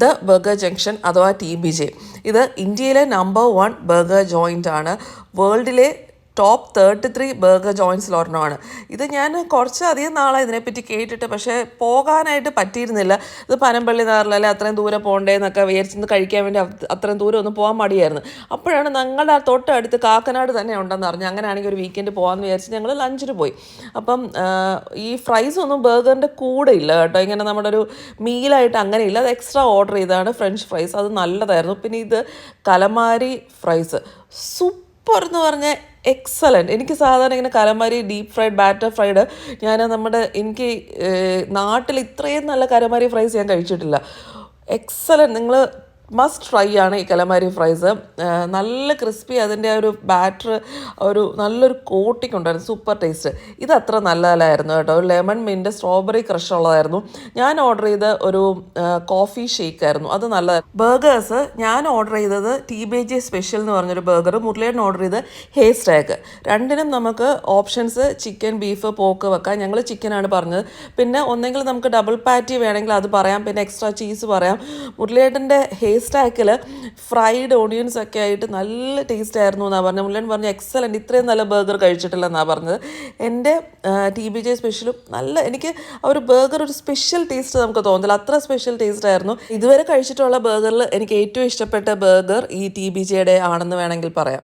The burger junction അഥവാ TBJ. ഇത് ഇന്ത്യയിലെ നമ്പർ 1 ബർഗർ ജോയിൻ്റ് ആണ്. വേൾഡിലെ ടോപ്പ് 33 ബർഗർ ജോയിൻറ്റ്സിൽ ഒരെണ്ണമാണ്. ഇത് ഞാൻ കുറച്ചധികം നാളെ ഇതിനെപ്പറ്റി കേട്ടിട്ട്, പക്ഷേ പോകാനായിട്ട് പറ്റിയിരുന്നില്ല. ഇത് പനമ്പള്ളി നാറിലല്ലേ, അത്രയും ദൂരം പോകണ്ടേന്നൊക്കെ വിചാരിച്ചിരുന്ന് കഴിക്കാൻ വേണ്ടി അത്രയും ദൂരം ഒന്നും പോകാൻ മടിയായിരുന്നു. അപ്പോഴാണ് ഞങ്ങളുടെ തൊട്ടടുത്ത് കാക്കനാട് തന്നെ ഉണ്ടെന്ന് അറിഞ്ഞു. അങ്ങനെയാണെങ്കിൽ ഒരു വീക്കെൻഡ് പോകാമെന്ന് വിചാരിച്ച് ഞങ്ങൾ ലഞ്ചിന് പോയി. അപ്പം ഈ ഫ്രൈസ് ഒന്നും ബർഗറിൻ്റെ കൂടെ ഇല്ല കേട്ടോ, ഇങ്ങനെ നമ്മുടെ ഒരു മീലായിട്ട് അങ്ങനെ ഇല്ല. അത് എക്സ്ട്രാ ഓർഡർ ചെയ്താണ് ഫ്രഞ്ച് ഫ്രൈസ്. അത് നല്ലതായിരുന്നു. പിന്നെ ഇത് കലമാരി ഫ്രൈസ് സൂപ്പർ എന്ന് പറഞ്ഞാൽ എക്സലൻറ്റ്. എനിക്ക് സാധാരണ ഇങ്ങനെ കലമാരി ഡീപ്പ് ഫ്രൈഡ്, ബാറ്റർ ഫ്രൈഡ്, എനിക്ക് നാട്ടിൽ ഇത്രയും നല്ല കലമാരി ഫ്രൈസ് ഞാൻ കഴിച്ചിട്ടില്ല. എക്സലൻറ്റ്. നിങ്ങൾ മസ്റ്റ് ട്രൈ ആണ് ഈ കലമാരി ഫ്രൈസ്. നല്ല ക്രിസ്പി, അതിൻ്റെ ഒരു ബാറ്റർ നല്ലൊരു കോട്ടിങ് ഉണ്ടായിരുന്നു. Super taste. ഇത് അത്ര നല്ലതല്ലായിരുന്നു കേട്ടോ. ഒരു ലെമൺ മിൻറ്റ് സ്ട്രോബെറി ക്രഷ് ഉള്ളതായിരുന്നു. ഞാൻ ഓർഡർ ചെയ്ത ഒരു കോഫി ഷേക്ക് ആയിരുന്നു, അത് നല്ലതായിരുന്നു. ബർഗേഴ്സ് ഞാൻ ഓർഡർ ചെയ്തത് TBJ സ്പെഷ്യൽ എന്ന് പറഞ്ഞൊരു ബർഗർ, മുരളിയേട്ടൻ ഓർഡർ ചെയ്ത് ഹേ സ്റ്റാക്ക്. രണ്ടിനും നമുക്ക് ഓപ്ഷൻസ് ചിക്കൻ, ബീഫ്, പോക്ക് വെക്കാം. ഞങ്ങൾ ചിക്കനാണ് പറഞ്ഞത്. പിന്നെ ഒന്നെങ്കിൽ നമുക്ക് ഡബിൾ പാറ്റി വേണമെങ്കിൽ അത് പറയാം, പിന്നെ എക്സ്ട്രാ ചീസ് പറയാം. മുരളിയേട്ടൻ്റെ ഹേ സ്റ്റാക്കിൽ ഫ്രൈഡ് ഓണിയൻസ് ഒക്കെ ആയിട്ട് നല്ല ടേസ്റ്റ് ആയിരുന്നു എന്നാണ് പറഞ്ഞത്. മുരളിയേട്ടൻ പറഞ്ഞു എക്സലൻറ്റ്, ഇത്രയും നല്ല ബർഗർ കഴിച്ചിട്ടില്ലെന്നാണ് പറഞ്ഞത്. എൻ്റെ TBJ സ്പെഷ്യലും എനിക്ക് ആ ഒരു ബർഗർ ഒരു സ്പെഷ്യൽ ടേസ്റ്റ് നമുക്ക് തോന്നില്ല, അത്ര സ്പെഷ്യൽ ടേസ്റ്റ് ആയിരുന്നു. ഇതുവരെ കഴിച്ചിട്ടുള്ള ബർഗറിൽ എനിക്ക് ഏറ്റവും ഇഷ്ടപ്പെട്ട ബർഗർ ഈ TBJയുടെ ആണെന്ന് വേണമെങ്കിൽ പറയാം.